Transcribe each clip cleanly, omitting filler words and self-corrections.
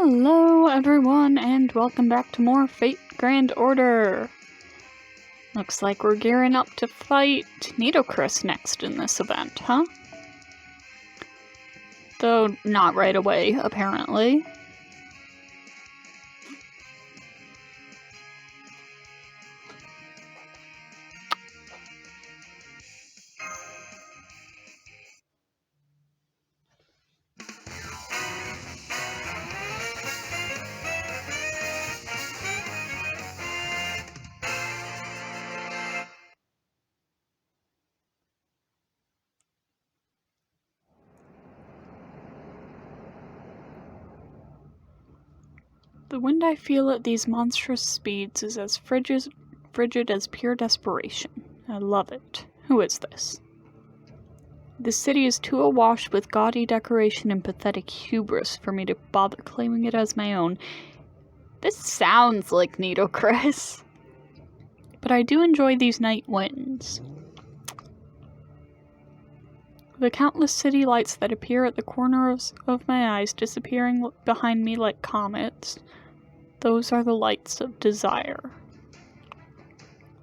Hello everyone, and welcome back to more Fate Grand Order. Looks like we're gearing up to fight Nitocris next in this event, huh? Though not right away, apparently. The wind I feel at these monstrous speeds is as frigid as pure desperation. I love it. Who is this? This city is too awash with gaudy decoration and pathetic hubris for me to bother claiming it as my own. This sounds like Nitocris. But I do enjoy these night winds. The countless city lights that appear at the corners of my eyes disappearing behind me like comets. Those are the lights of desire.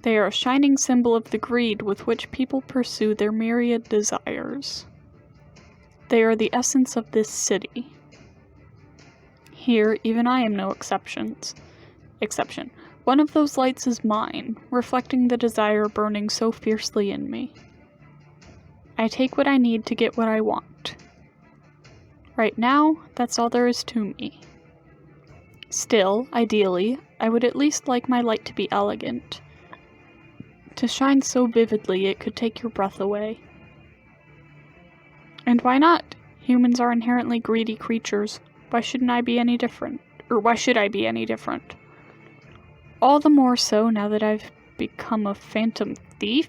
They are a shining symbol of the greed with which people pursue their myriad desires. They are the essence of this city. Here, even I am no exception. One of those lights is mine, reflecting the desire burning so fiercely in me. I take what I need to get what I want. Right now, that's all there is to me. Still, ideally, I would at least like my light to be elegant. To shine so vividly it could take your breath away. And why not? Humans are inherently greedy creatures. Why shouldn't I be any different? Or why should I be any different? All the more so now that I've become a phantom thief?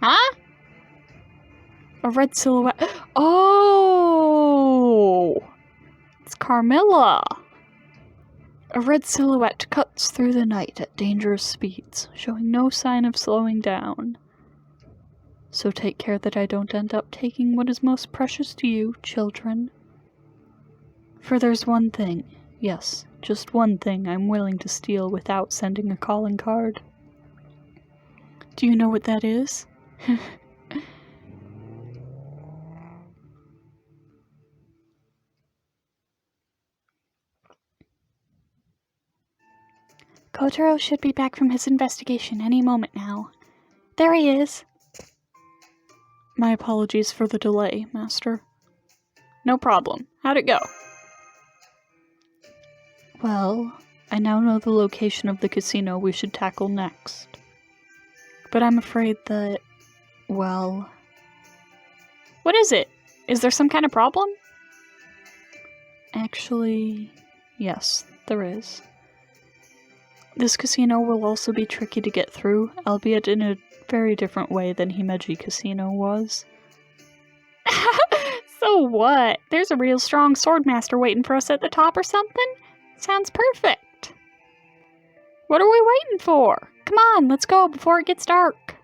Huh? A red silhouette. Oh! It's Carmilla! A red silhouette cuts through the night at dangerous speeds, showing no sign of slowing down. So take care that I don't end up taking what is most precious to you, children. For there's one thing, yes, just one thing I'm willing to steal without sending a calling card. Do you know what that is? Kotaro should be back from his investigation any moment now. There he is! My apologies for the delay, Master. No problem. How'd it go? Well, I now know the location of the casino we should tackle next. But I'm afraid that, well... What is it? Is there some kind of problem? Actually, yes, there is. This casino will also be tricky to get through, albeit in a very different way than Himeji Casino was. So what? There's a real strong swordmaster waiting for us at the top or something? Sounds perfect. What are we waiting for? Come on, let's go before it gets dark.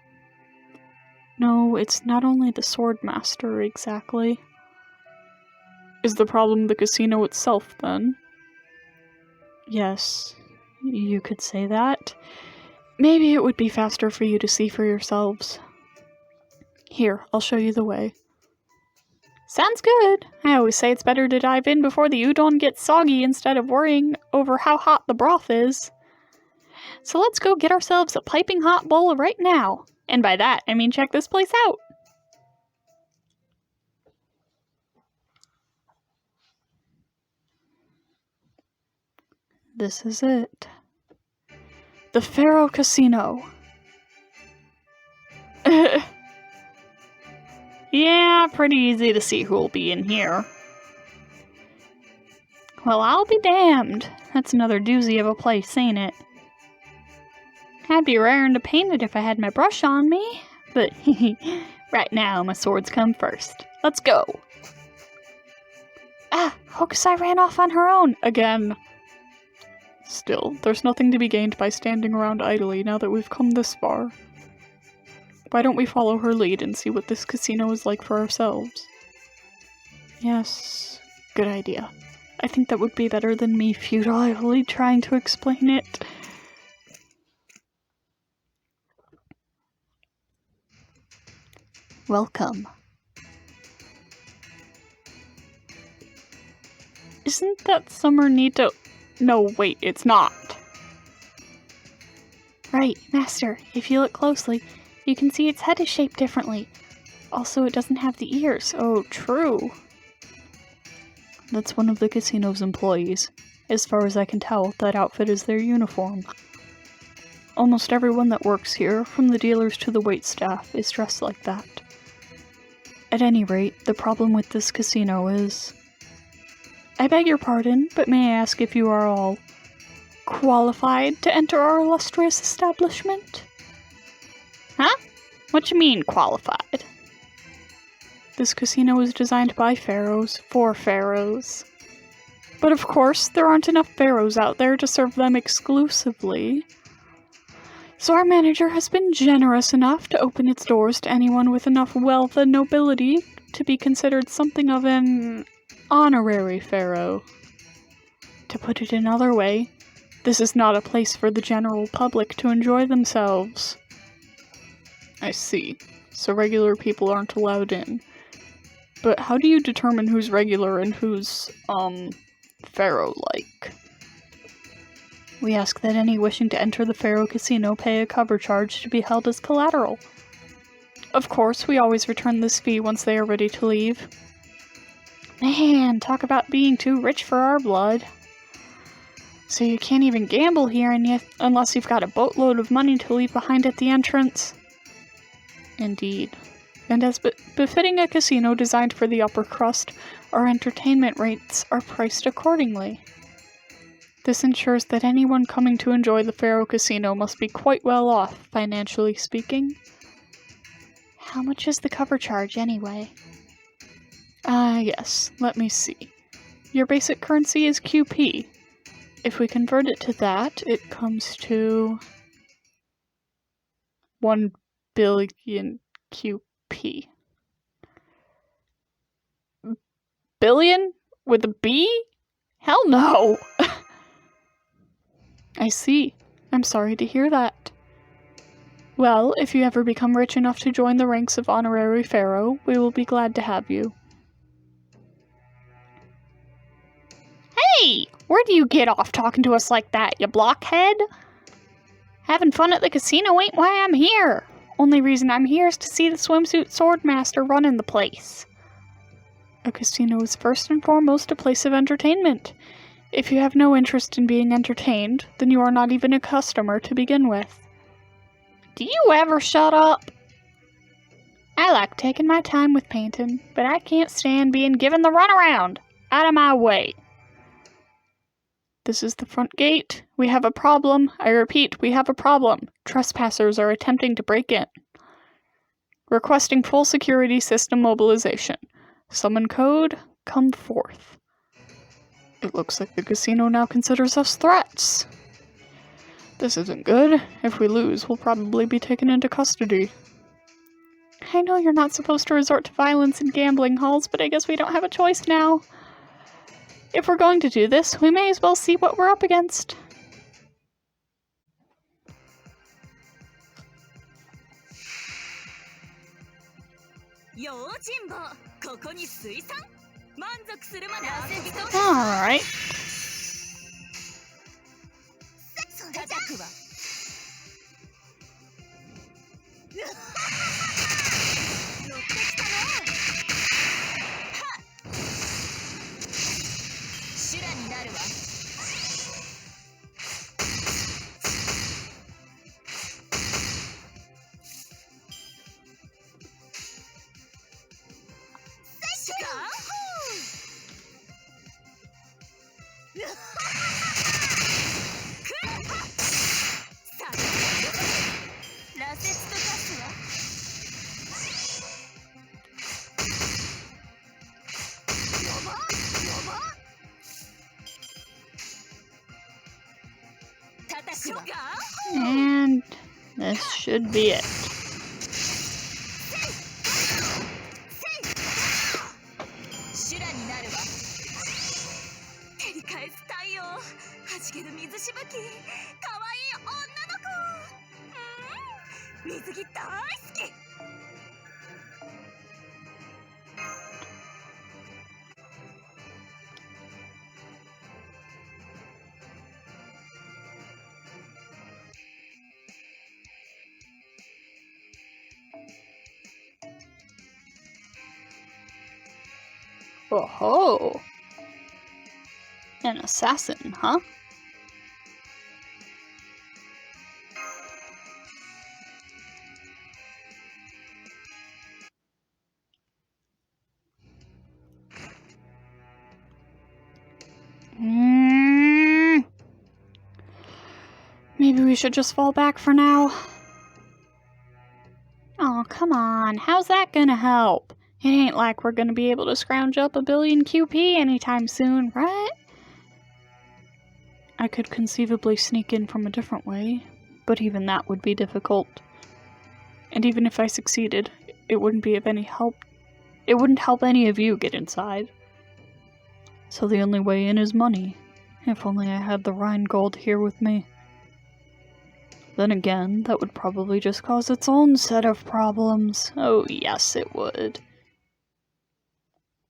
No, it's not only the swordmaster exactly. Is the problem the casino itself, then? Yes. You could say that. Maybe it would be faster for you to see for yourselves. Here, I'll show you the way. Sounds good. I always say it's better to dive in before the udon gets soggy instead of worrying over how hot the broth is. So let's go get ourselves a piping hot bowl right now. And by that, I mean check this place out. This is it. The Pharaoh Casino. Yeah, pretty easy to see who'll be in here. Well, I'll be damned. That's another doozy of a place, ain't it? I'd be raring to paint it if I had my brush on me, but right now my swords come first. Let's go. Ah, Hokusai ran off on her own again. Still, there's nothing to be gained by standing around idly now that we've come this far. Why don't we follow her lead and see what this casino is like for ourselves? Yes, good idea. I think that would be better than me futilely trying to explain it. Welcome. Isn't that Summer Nito? No, wait, it's not. Right, Master. If you look closely, you can see its head is shaped differently. Also, it doesn't have the ears. Oh, true. That's one of the casino's employees. As far as I can tell, that outfit is their uniform. Almost everyone that works here, from the dealers to the waitstaff, is dressed like that. At any rate, the problem with this casino is... I beg your pardon, but may I ask if you are all qualified to enter our illustrious establishment? Huh? What you mean, qualified? This casino was designed by pharaohs, for pharaohs. But of course, there aren't enough pharaohs out there to serve them exclusively. So our manager has been generous enough to open its doors to anyone with enough wealth and nobility to be considered something of an honorary pharaoh. To put it another way, this is not a place for the general public to enjoy themselves. I see. So regular people aren't allowed in. But how do you determine who's regular and who's, pharaoh-like? We ask that any wishing to enter the Pharaoh Casino pay a cover charge to be held as collateral. Of course, we always return this fee once they are ready to leave. Man, talk about being too rich for our blood. So you can't even gamble here unless you've got a boatload of money to leave behind at the entrance? Indeed. And as befitting a casino designed for the upper crust, our entertainment rates are priced accordingly. This ensures that anyone coming to enjoy the Pharaoh Casino must be quite well off, financially speaking. How much is the cover charge, anyway? Yes. Let me see. Your basic currency is QP. If we convert it to that, it comes to 1 billion QP. Billion? With a B? Hell no! I see. I'm sorry to hear that. Well, if you ever become rich enough to join the ranks of honorary pharaoh, we will be glad to have you. Hey! Where do you get off talking to us like that, you blockhead? Having fun at the casino ain't why I'm here. Only reason I'm here is to see the swimsuit swordmaster running the place. A casino is first and foremost a place of entertainment. If you have no interest in being entertained, then you are not even a customer to begin with. Do you ever shut up? I like taking my time with painting, but I can't stand being given the runaround. Out of my way. This is the front gate. We have a problem. I repeat, we have a problem. Trespassers are attempting to break in. Requesting full security system mobilization. Summon code, come forth. It looks like the casino now considers us threats. This isn't good. If we lose, we'll probably be taken into custody. I know you're not supposed to resort to violence in gambling halls, but I guess we don't have a choice now. If we're going to do this, we may as well see what we're up against. Alright. And this should be it. 返す太陽、はじける水しぶき、かわいい女の子。水着大好き。Oh, an assassin, huh? Maybe we should just fall back for now. Oh, come on. How's that gonna help? It ain't like we're gonna be able to scrounge up a billion QP anytime soon, right? I could conceivably sneak in from a different way, but even that would be difficult. And even if I succeeded, it wouldn't be of any help. It wouldn't help any of you get inside. So the only way in is money. If only I had the Rheingold here with me. Then again, that would probably just cause its own set of problems. Oh yes, it would.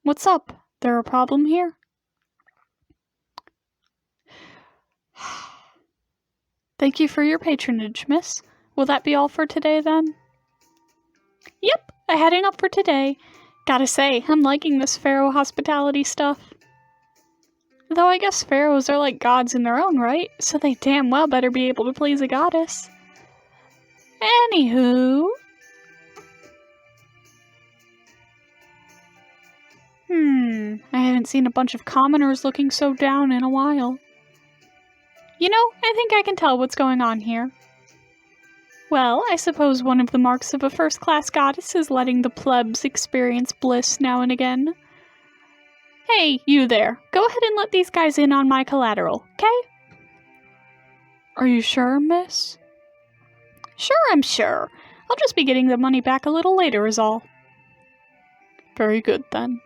What's up? There a problem here? Thank you for your patronage, miss. Will that be all for today, then? Yep, I had enough for today. Gotta say, I'm liking this pharaoh hospitality stuff. Though I guess pharaohs are like gods in their own right, so they damn well better be able to please a goddess. Anywho... I haven't seen a bunch of commoners looking so down in a while. You know, I think I can tell what's going on here. Well, I suppose one of the marks of a first-class goddess is letting the plebs experience bliss now and again. Hey, you there. Go ahead and let these guys in on my collateral, okay? Are you sure, miss? Sure, I'm sure. I'll just be getting the money back a little later is all. Very good, then.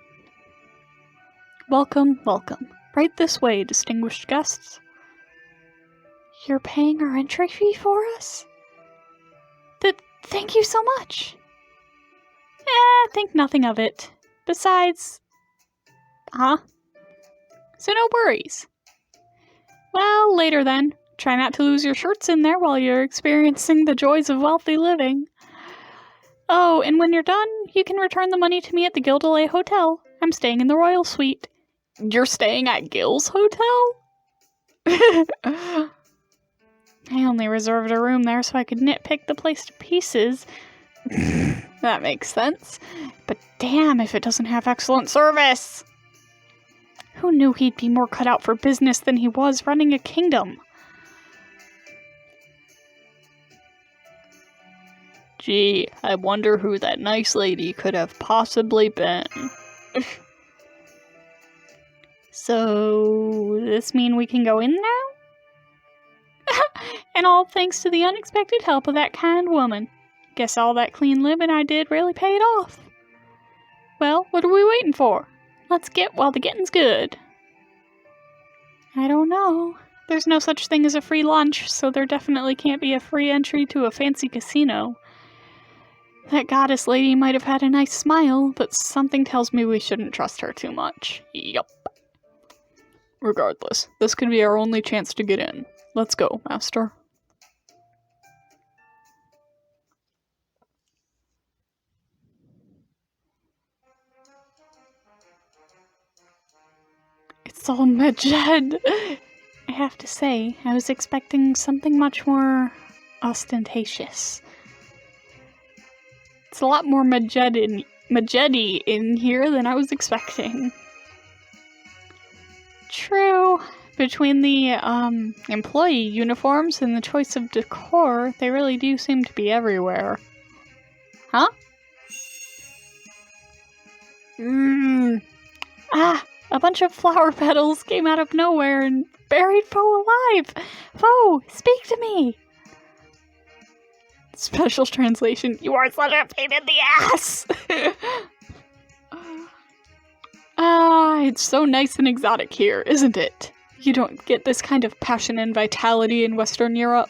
Welcome, welcome. Right this way, distinguished guests. You're paying our entry fee for us? Thank you so much. Think nothing of it. Besides... So no worries. Well, later then. Try not to lose your shirts in there while you're experiencing the joys of wealthy living. Oh, and when you're done, you can return the money to me at the Gildelay Hotel. I'm staying in the Royal Suite. You're staying at Gil's Hotel? I only reserved a room there so I could nitpick the place to pieces. That makes sense. But damn if it doesn't have excellent service! Who knew he'd be more cut out for business than he was running a kingdom? Gee, I wonder who that nice lady could have possibly been. So, this mean we can go in now? And all thanks to the unexpected help of that kind woman. Guess all that clean living I did really paid off. Well, what are we waiting for? Let's get while the getting's good. I don't know. There's no such thing as a free lunch, so there definitely can't be a free entry to a fancy casino. That goddess lady might have had a nice smile, but something tells me we shouldn't trust her too much. Yup. Regardless, this could be our only chance to get in. Let's go, Master. It's all Medjed. I have to say, I was expecting something much more ostentatious. It's a lot more Medjed-y in here than I was expecting. True. Between the employee uniforms and the choice of decor, they really do seem to be everywhere. Huh? A bunch of flower petals came out of nowhere and buried Foe alive! Foe, speak to me! Special translation, you are such a pain in the ass! It's so nice and exotic here, isn't it? You don't get this kind of passion and vitality in Western Europe.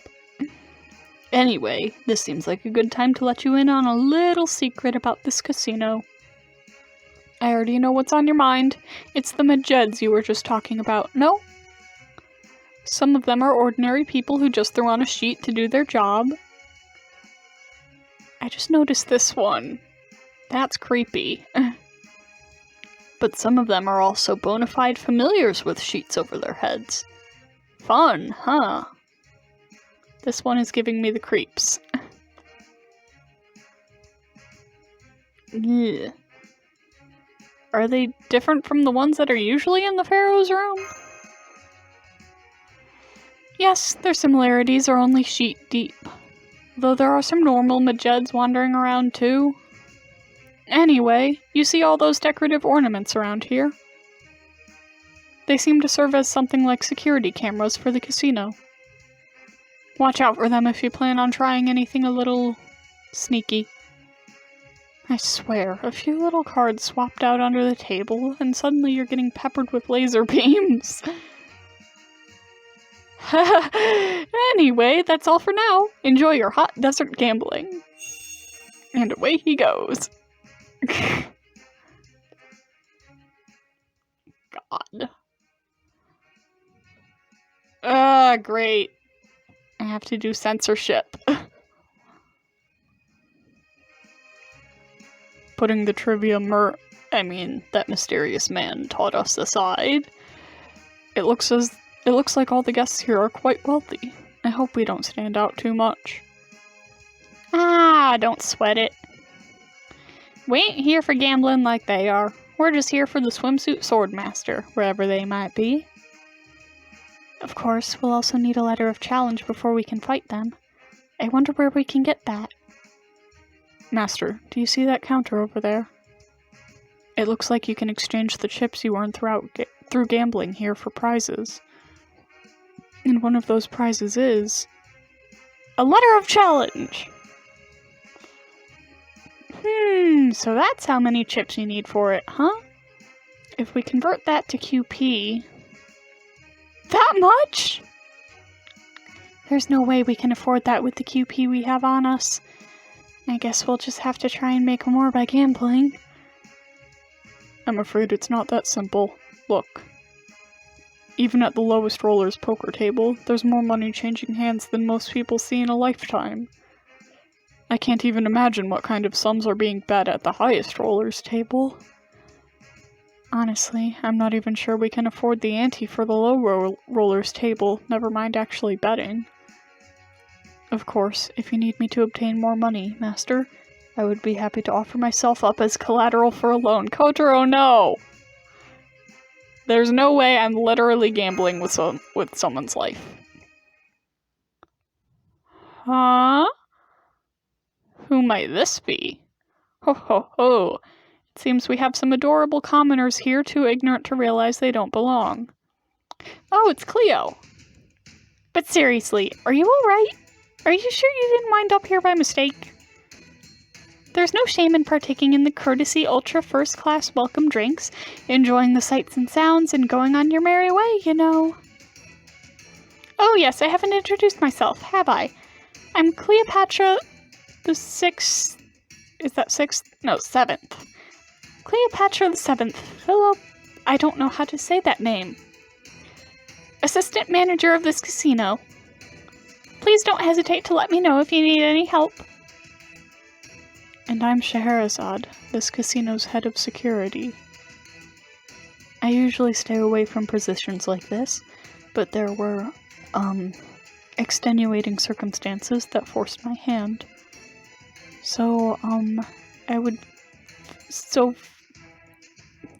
Anyway, this seems like a good time to let you in on a little secret about this casino. I already know what's on your mind. It's the MEDJEDs you were just talking about, no? Some of them are ordinary people who just throw on a sheet to do their job. I just noticed this one. That's creepy. But some of them are also bona fide familiars with sheets over their heads. Fun, huh? This one is giving me the creeps. Ugh. Are they different from the ones that are usually in the Pharaoh's room? Yes, their similarities are only sheet deep. Though there are some normal MEDJEDs wandering around too. Anyway, you see all those decorative ornaments around here? They seem to serve as something like security cameras for the casino. Watch out for them if you plan on trying anything a little sneaky. I swear, a few little cards swapped out under the table, and suddenly you're getting peppered with laser beams. Anyway, that's all for now. Enjoy your hot desert gambling. And away he goes. God. Great. I have to do censorship. Putting the trivia that mysterious man taught us aside. It looks like all the guests here are quite wealthy. I hope we don't stand out too much. Don't sweat it. We ain't here for gambling like they are. We're just here for the swimsuit swordmaster, wherever they might be. Of course, we'll also need a letter of challenge before we can fight them. I wonder where we can get that. Master, do you see that counter over there? It looks like you can exchange the chips you earn through gambling here for prizes. And one of those prizes is a letter of challenge! So that's how many chips you need for it, huh? If we convert that to QP... That much?! There's no way we can afford that with the QP we have on us. I guess we'll just have to try and make more by gambling. I'm afraid it's not that simple. Look. Even at the lowest roller's poker table, there's more money changing hands than most people see in a lifetime. I can't even imagine what kind of sums are being bet at the highest roller's table. Honestly, I'm not even sure we can afford the ante for the low roller's table, never mind actually betting. Of course, if you need me to obtain more money, Master, I would be happy to offer myself up as collateral for a loan. Kotaro, no! There's no way I'm literally gambling with someone's life. Huh? Who might this be? Ho ho ho! It seems we have some adorable commoners here too ignorant to realize they don't belong. Oh, it's Cleo! But seriously, are you alright? Are you sure you didn't wind up here by mistake? There's no shame in partaking in the courtesy ultra first-class welcome drinks, enjoying the sights and sounds, and going on your merry way, you know. Oh yes, I haven't introduced myself, have I? I'm Cleopatra the 6th... Is that 6th? No, 7th. Cleopatra the 7th. Philip... I don't know how to say that name. Assistant manager of this casino. Please don't hesitate to let me know if you need any help. And I'm Scheherazade, this casino's head of security. I usually stay away from positions like this, but there were, extenuating circumstances that forced my hand. So,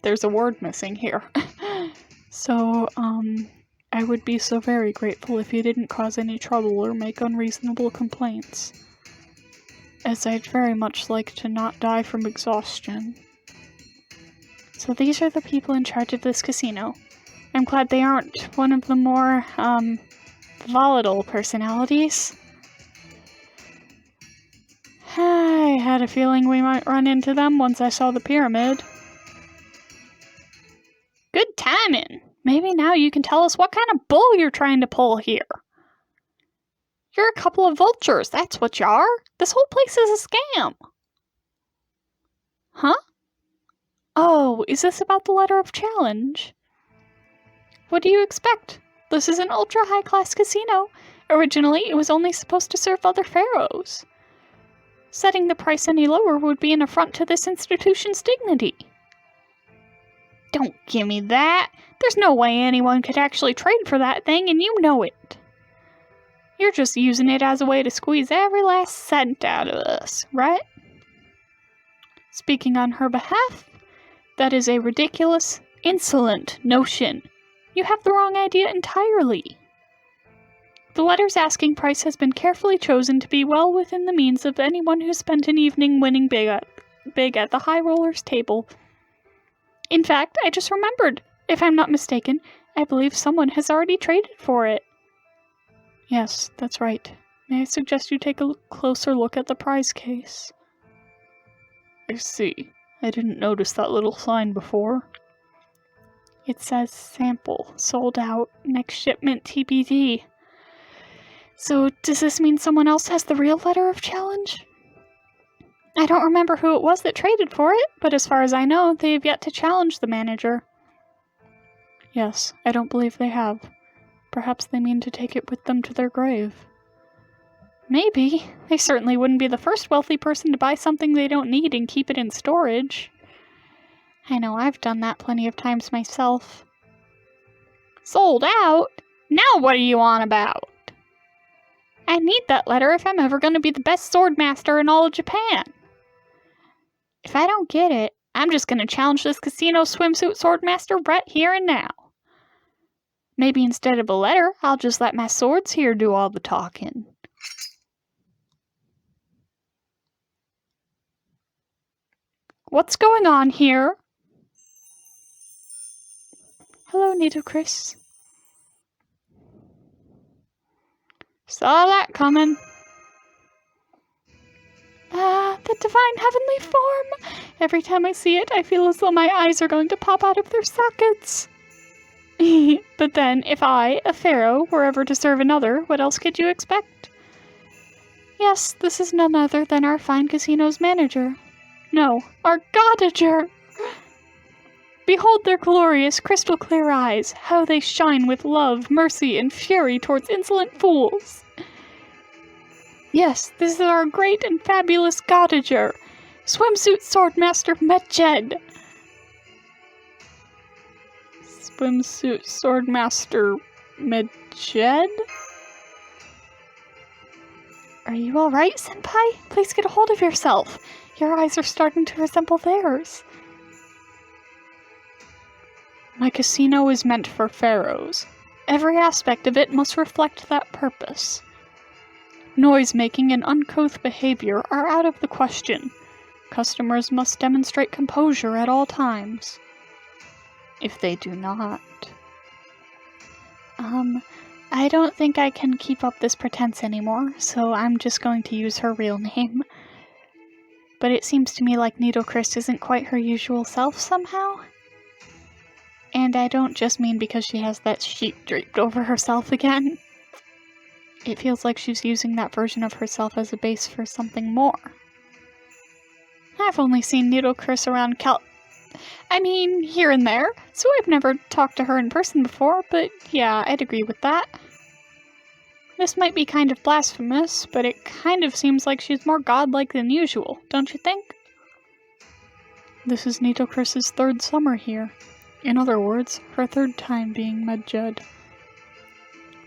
there's a word missing here. So, I would be so very grateful if you didn't cause any trouble or make unreasonable complaints, as I'd very much like to not die from exhaustion. So these are the people in charge of this casino. I'm glad they aren't one of the more, volatile personalities. I had a feeling we might run into them once I saw the pyramid. Good timing! Maybe now you can tell us what kind of bull you're trying to pull here. You're a couple of vultures, that's what you are. This whole place is a scam. Huh? Oh, is this about the letter of challenge? What do you expect? This is an ultra-high-class casino. Originally, it was only supposed to serve other pharaohs. Setting the price any lower would be an affront to this institution's dignity. Don't give me that. There's no way anyone could actually trade for that thing, and you know it. You're just using it as a way to squeeze every last cent out of us, right? Speaking on her behalf, that is a ridiculous, insolent notion. You have the wrong idea entirely. The letter's asking price has been carefully chosen to be well within the means of anyone who spent an evening winning big at the high rollers table. In fact, I just remembered. If I'm not mistaken, I believe someone has already traded for it. Yes, that's right. May I suggest you take a closer look at the prize case? I see. I didn't notice that little sign before. It says sample, sold out, next shipment TBD. So, does this mean someone else has the real letter of challenge? I don't remember who it was that traded for it, but as far as I know, they have yet to challenge the manager. Yes, I don't believe they have. Perhaps they mean to take it with them to their grave. Maybe. They certainly wouldn't be the first wealthy person to buy something they don't need and keep it in storage. I know, I've done that plenty of times myself. Sold out? Now what are you on about? I need that letter if I'm ever going to be the best sword master in all of Japan. If I don't get it, I'm just going to challenge this casino swimsuit sword master right here and now. Maybe instead of a letter, I'll just let my swords here do all the talking. What's going on here? Hello, Nitocris. Saw that coming. The divine heavenly form! Every time I see it, I feel as though my eyes are going to pop out of their sockets. But then, if I, a pharaoh, were ever to serve another, what else could you expect? Yes, this is none other than our fine casino's manager. No, our godager! Behold their glorious, crystal-clear eyes, how they shine with love, mercy, and fury towards insolent fools. Yes, this is our great and fabulous godager, Swimsuit Swordmaster MEDJED. Swimsuit Swordmaster MEDJED? Are you alright, Senpai? Please get a hold of yourself. Your eyes are starting to resemble theirs. My casino is meant for pharaohs. Every aspect of it must reflect that purpose. Noise-making and uncouth behavior are out of the question. Customers must demonstrate composure at all times. If they do not... I don't think I can keep up this pretense anymore, so I'm just going to use her real name. But it seems to me like Nitocris isn't quite her usual self somehow. And I don't just mean because she has that sheet draped over herself again. It feels like she's using that version of herself as a base for something more. I've only seen Nitocris around here and there, so I've never talked to her in person before, but yeah, I'd agree with that. This might be kind of blasphemous, but it kind of seems like she's more godlike than usual, don't you think? This is Nitocris's third summer here. In other words, her third time being MEDJED.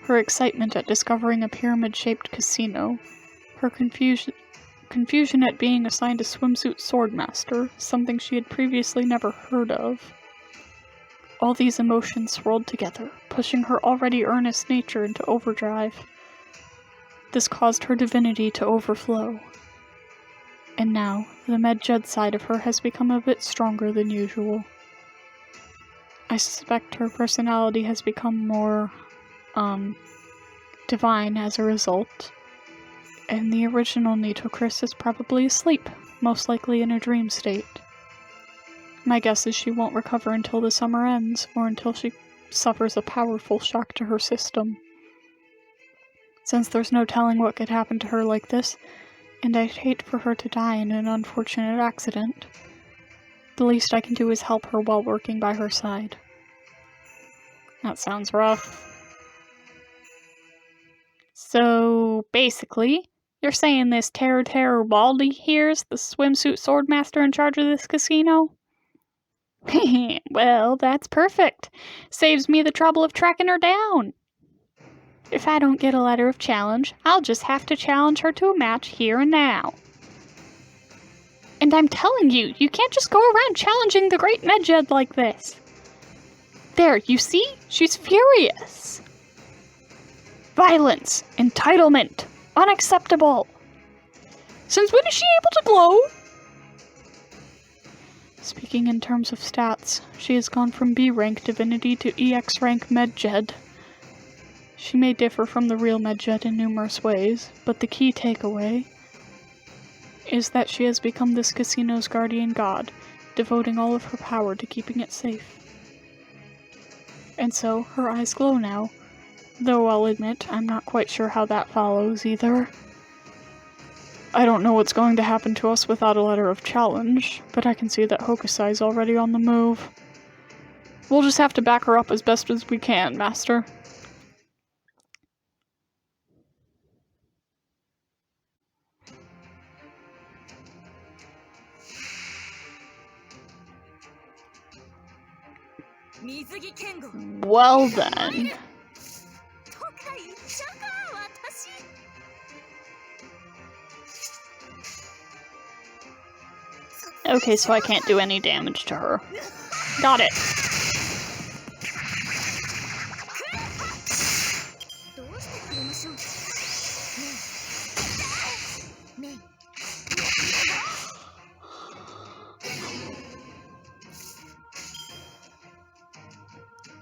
Her excitement at discovering a pyramid-shaped casino, her confusion at being assigned a swimsuit swordmaster, something she had previously never heard of. All these emotions swirled together, pushing her already earnest nature into overdrive. This caused her divinity to overflow. And now, the MEDJED side of her has become a bit stronger than usual. I suspect her personality has become more, divine as a result. And the original Nitocris is probably asleep, most likely in a dream state. My guess is she won't recover until the summer ends, or until she suffers a powerful shock to her system. Since there's no telling what could happen to her like this, and I'd hate for her to die in an unfortunate accident, the least I can do is help her while working by her side. That sounds rough. So, basically, you're saying this Terror Baldy here's the swimsuit swordmaster in charge of this casino? Well, that's perfect. Saves me the trouble of tracking her down. If I don't get a letter of challenge, I'll just have to challenge her to a match here and now. And I'm telling you, you can't just go around challenging the Great MEDJED like this. There, you see? She's furious. Violence, entitlement, unacceptable. Since when is she able to glow? Speaking in terms of stats, she has gone from B rank divinity to EX rank MEDJED. She may differ from the real MEDJED in numerous ways, but the key takeaway is that she has become this casino's guardian god, devoting all of her power to keeping it safe. And so, her eyes glow now, though I'll admit I'm not quite sure how that follows either. I don't know what's going to happen to us without a letter of challenge, but I can see that Hokusai's already on the move. We'll just have to back her up as best as we can, Master. Well then. Okay, so I can't do any damage to her. Got it.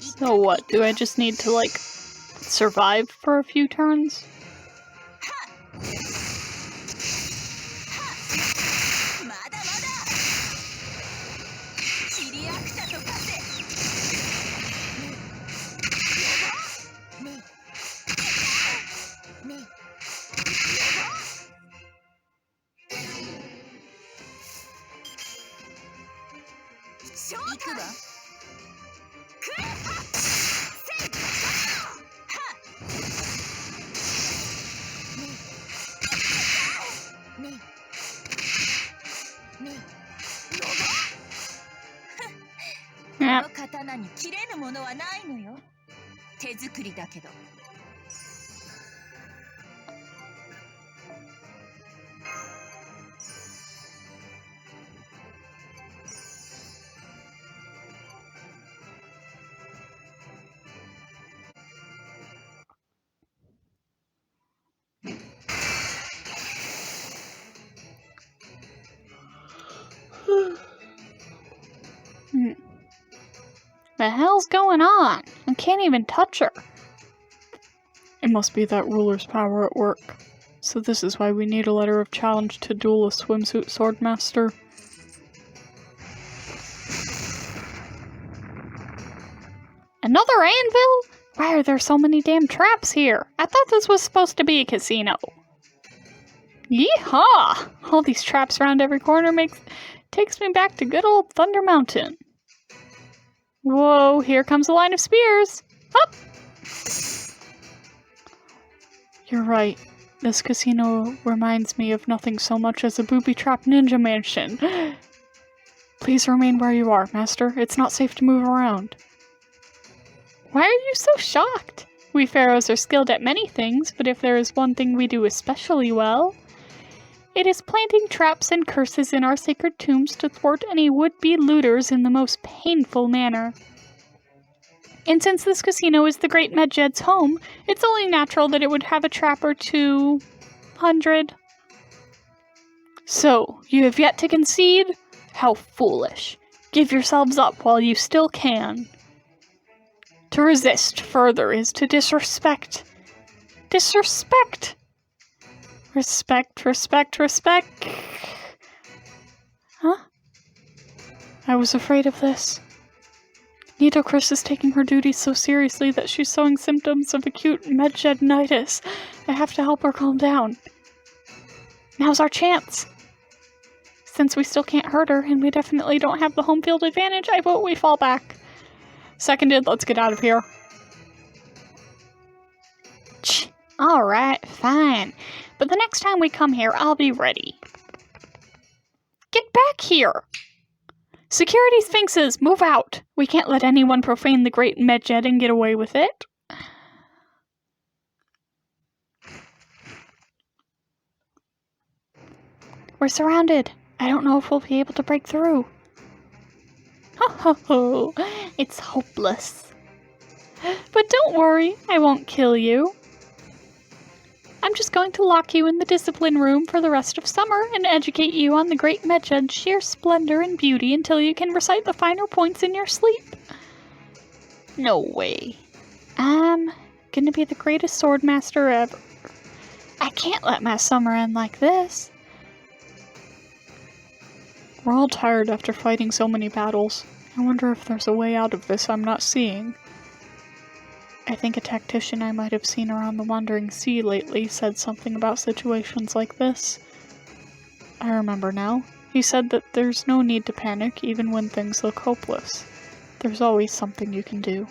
So what, do I just need to, like, survive for a few turns? The hell's going on? I can't even touch her. It must be that ruler's power at work. So this is why we need a letter of challenge to duel a swimsuit swordmaster. Another anvil? Why are there so many damn traps here? I thought this was supposed to be a casino. Yeehaw! All these traps around every corner takes me back to good old Thunder Mountain. Whoa, here comes a line of spears! Up! You're right. This casino reminds me of nothing so much as a booby-trapped ninja mansion. Please remain where you are, Master. It's not safe to move around. Why are you so shocked? We pharaohs are skilled at many things, but if there is one thing we do especially well, it is planting traps and curses in our sacred tombs to thwart any would-be looters in the most painful manner. And since this casino is the Great MEDJED's home, it's only natural that it would have a trap or 200. So, you have yet to concede? How foolish. Give yourselves up while you still can. To resist further is to disrespect. Disrespect! Respect, respect, respect. Huh? I was afraid of this. Nitocris is taking her duties so seriously that she's showing symptoms of acute medjeditis. I have to help her calm down. Now's our chance. Since we still can't hurt her, and we definitely don't have the home field advantage, I vote we fall back. Seconded, let's get out of here. Alright, fine. But the next time we come here, I'll be ready. Get back here! Security sphinxes, move out! We can't let anyone profane the Great MEDJED and get away with it. We're surrounded. I don't know if we'll be able to break through. Ho ho ho, it's hopeless. But don't worry, I won't kill you. I'm just going to lock you in the discipline room for the rest of summer and educate you on the Great MEDJED's sheer splendor and beauty until you can recite the finer points in your sleep. No way. I'm gonna be the greatest sword master ever. I can't let my summer end like this. We're all tired after fighting so many battles. I wonder if there's a way out of this I'm not seeing. I think a tactician I might have seen around the Wandering Sea lately said something about situations like this. I remember now. He said that there's no need to panic even when things look hopeless. There's always something you can do.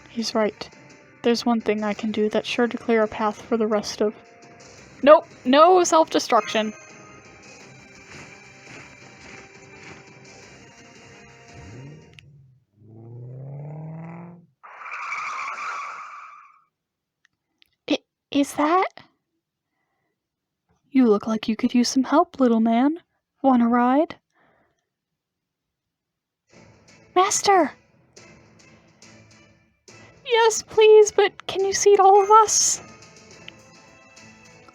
He's right. There's one thing I can do that's sure to clear a path for the rest of... Nope, no self-destruction. Is that? You look like you could use some help, little man. Want a ride? Master! Yes, please, but can you seat all of us?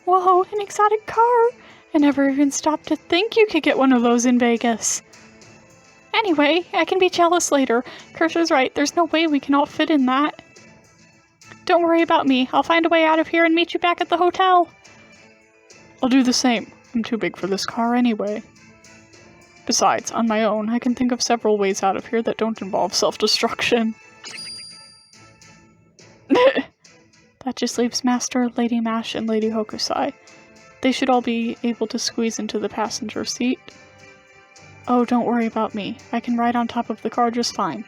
Whoa, an exotic car! I never even stopped to think you could get one of those in Vegas. Anyway, I can be jealous later. Kersha's right, there's no way we can all fit in that. Don't worry about me. I'll find a way out of here and meet you back at the hotel. I'll do the same. I'm too big for this car anyway. Besides, on my own, I can think of several ways out of here that don't involve self-destruction. That just leaves Master, Lady Mash, and Lady Hokusai. They should all be able to squeeze into the passenger seat. Oh, don't worry about me. I can ride on top of the car just fine.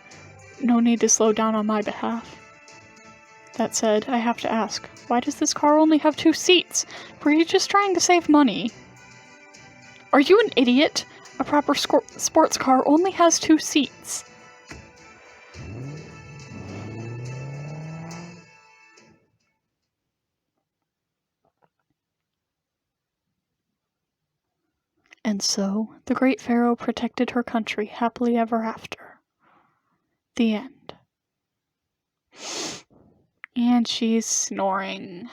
No need to slow down on my behalf. That said, I have to ask, why does this car only have 2 seats? Were you just trying to save money? Are you an idiot? A proper sports car only has 2 seats. And so, the great pharaoh protected her country happily ever after. The end. And she's snoring.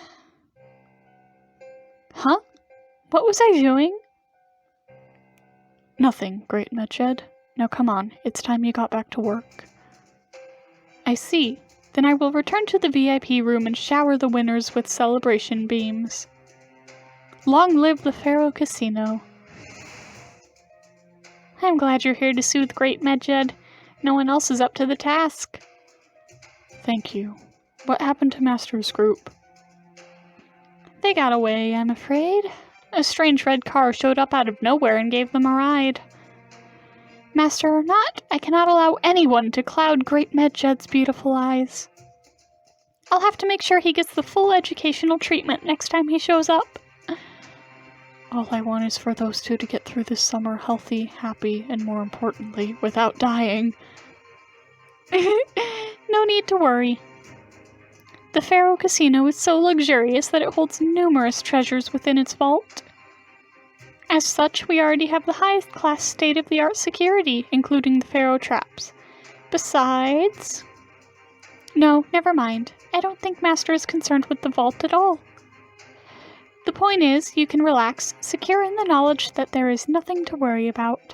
Huh? What was I doing? Nothing, Great MEDJED. Now come on, it's time you got back to work. I see. Then I will return to the VIP room and shower the winners with celebration beams. Long live the Pharaoh Casino. I'm glad you're here to soothe Great MEDJED. No one else is up to the task. Thank you. What happened to Master's group? They got away, I'm afraid. A strange red car showed up out of nowhere and gave them a ride. Master or not, I cannot allow anyone to cloud Great MEDJED's beautiful eyes. I'll have to make sure he gets the full educational treatment next time he shows up. All I want is for those 2 to get through this summer healthy, happy, and more importantly, without dying. No need to worry. The Pharaoh Casino is so luxurious that it holds numerous treasures within its vault. As such, we already have the highest class state-of-the-art security, including the Pharaoh traps. Besides... No, never mind. I don't think Master is concerned with the vault at all. The point is, you can relax, secure in the knowledge that there is nothing to worry about.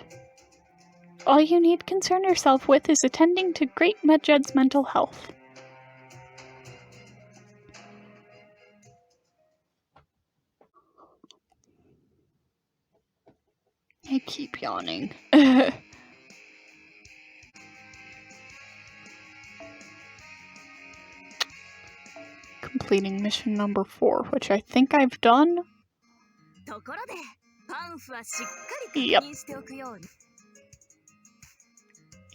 All you need concern yourself with is attending to Great MEDJED's mental health. I keep yawning. Completing mission number 4, which I think I've done. ところでパンフはしっかり Yep. 確認しておくように。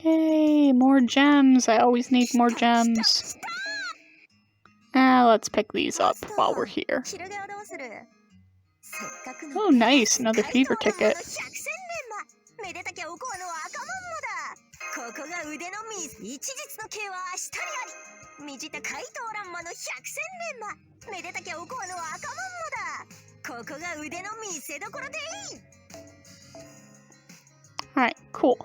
Yay, more gems. I always need more gems. Let's pick these up while we're here. 昼顔どうする？せっかくの Oh, nice. Another fever ticket. めでたきゃおこわの赤門もだ。ここが腕のみ、一日の刑は明日にあり。みじった怪盗乱魔の百戦錬磨。めでたきゃおこわの赤門もだ。ここが腕の見せどころでいい。 Alright, cool.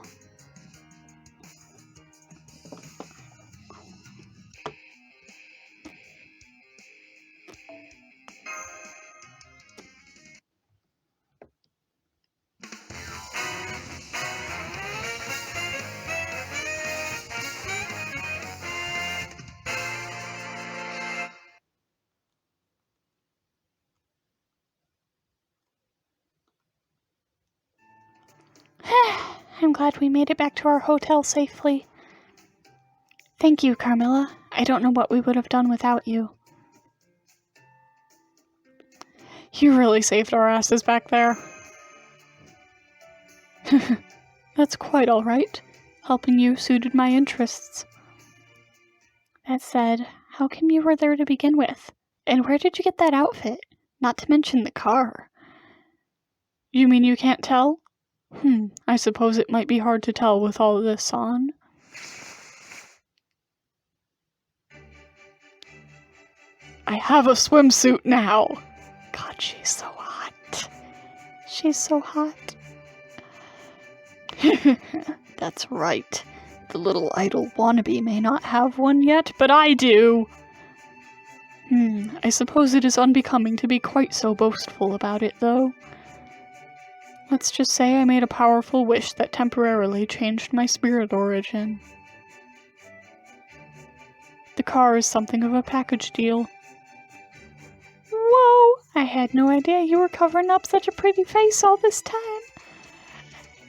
I'm glad we made it back to our hotel safely. Thank you, Carmilla. I don't know what we would have done without you. You really saved our asses back there. That's quite all right. Helping you suited my interests. That said, how come you were there to begin with? And where did you get that outfit? Not to mention the car. You mean you can't tell? I suppose it might be hard to tell with all this on. I have a swimsuit now! God, she's so hot. She's so hot. That's right. The little idol wannabe may not have one yet, but I do! I suppose it is unbecoming to be quite so boastful about it, though. Let's just say I made a powerful wish that temporarily changed my spirit origin. The car is something of a package deal. Whoa! I had no idea you were covering up such a pretty face all this time.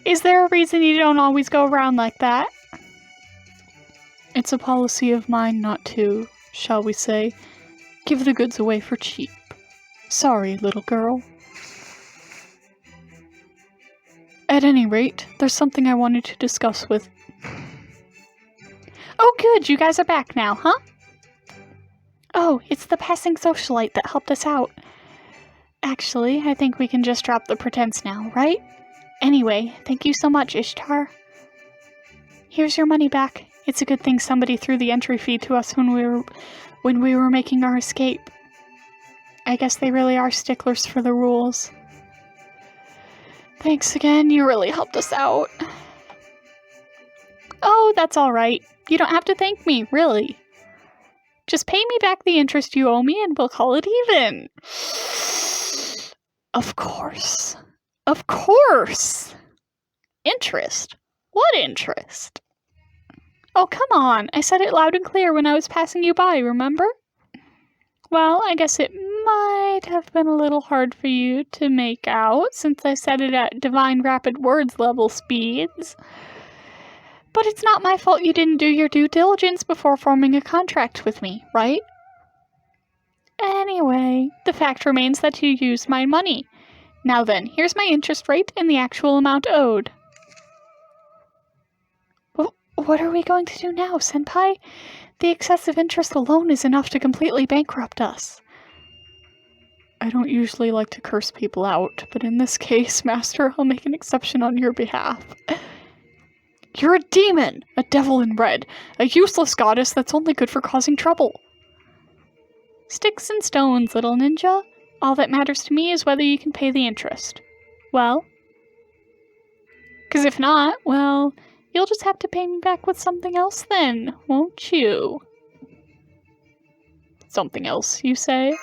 Is there a reason you don't always go around like that? It's a policy of mine not to, shall we say, give the goods away for cheap. Sorry, little girl. At any rate, there's something I wanted to discuss with... Oh good, you guys are back now, huh? Oh, it's the passing socialite that helped us out. Actually, I think we can just drop the pretense now, right? Anyway, thank you so much, Ishtar. Here's your money back. It's a good thing somebody threw the entry fee to us when we were making our escape. I guess they really are sticklers for the rules. Thanks again, you really helped us out. Oh, that's alright. You don't have to thank me, really. Just pay me back the interest you owe me and we'll call it even. Of course. Of course! Interest? What interest? Oh, come on. I said it loud and clear when I was passing you by, remember? Well, I guess it might have been a little hard for you to make out, since I said it at Divine Rapid Words level speeds. But it's not my fault you didn't do your due diligence before forming a contract with me, right? Anyway, the fact remains that you used my money. Now then, here's my interest rate and the actual amount owed. What are we going to do now, Senpai? The excessive interest alone is enough to completely bankrupt us. I don't usually like to curse people out, but in this case, Master, I'll make an exception on your behalf. You're a demon! A devil in red! A useless goddess that's only good for causing trouble! Sticks and stones, little ninja. All that matters to me is whether you can pay the interest. Well? 'Cause if not, well, you'll just have to pay me back with something else then, won't you? Something else, you say?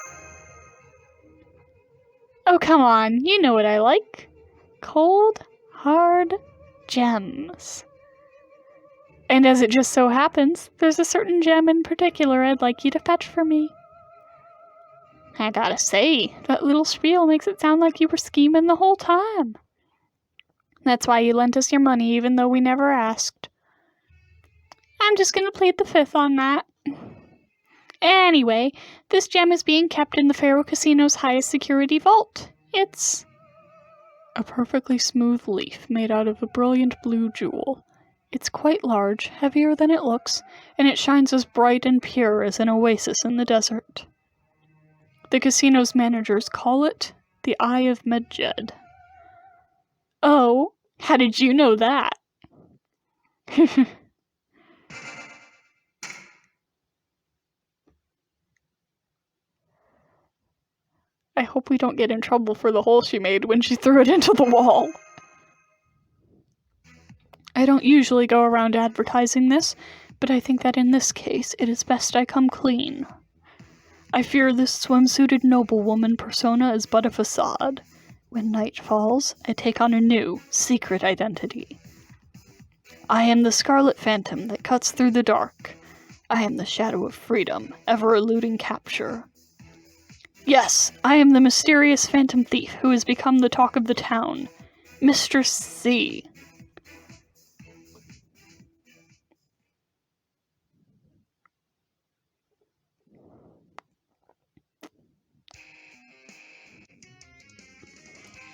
Oh, come on, you know what I like. Cold, hard gems. And as it just so happens, there's a certain gem in particular I'd like you to fetch for me. I gotta say, that little spiel makes it sound like you were scheming the whole time. That's why you lent us your money even though we never asked. I'm just gonna plead the fifth on that. Anyway, this gem is being kept in the Faro Casino's highest security vault. It's a perfectly smooth leaf made out of a brilliant blue jewel. It's quite large, heavier than it looks, and it shines as bright and pure as an oasis in the desert. The casino's managers call it the Eye of Medjed. Oh, how did you know that? I hope we don't get in trouble for the hole she made when she threw it into the wall. I don't usually go around advertising this, but I think that in this case it is best I come clean. I fear this swimsuited noblewoman persona is but a facade. When night falls, I take on a new, secret identity. I am the Scarlet Phantom that cuts through the dark. I am the shadow of freedom, ever eluding capture. Yes, I am the mysterious phantom thief who has become the talk of the town. Mistress C.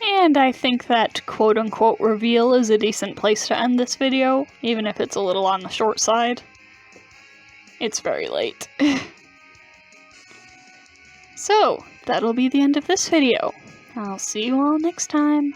And I think that quote-unquote reveal is a decent place to end this video, even if it's a little on the short side. It's very late. So, that'll be the end of this video. I'll see you all next time.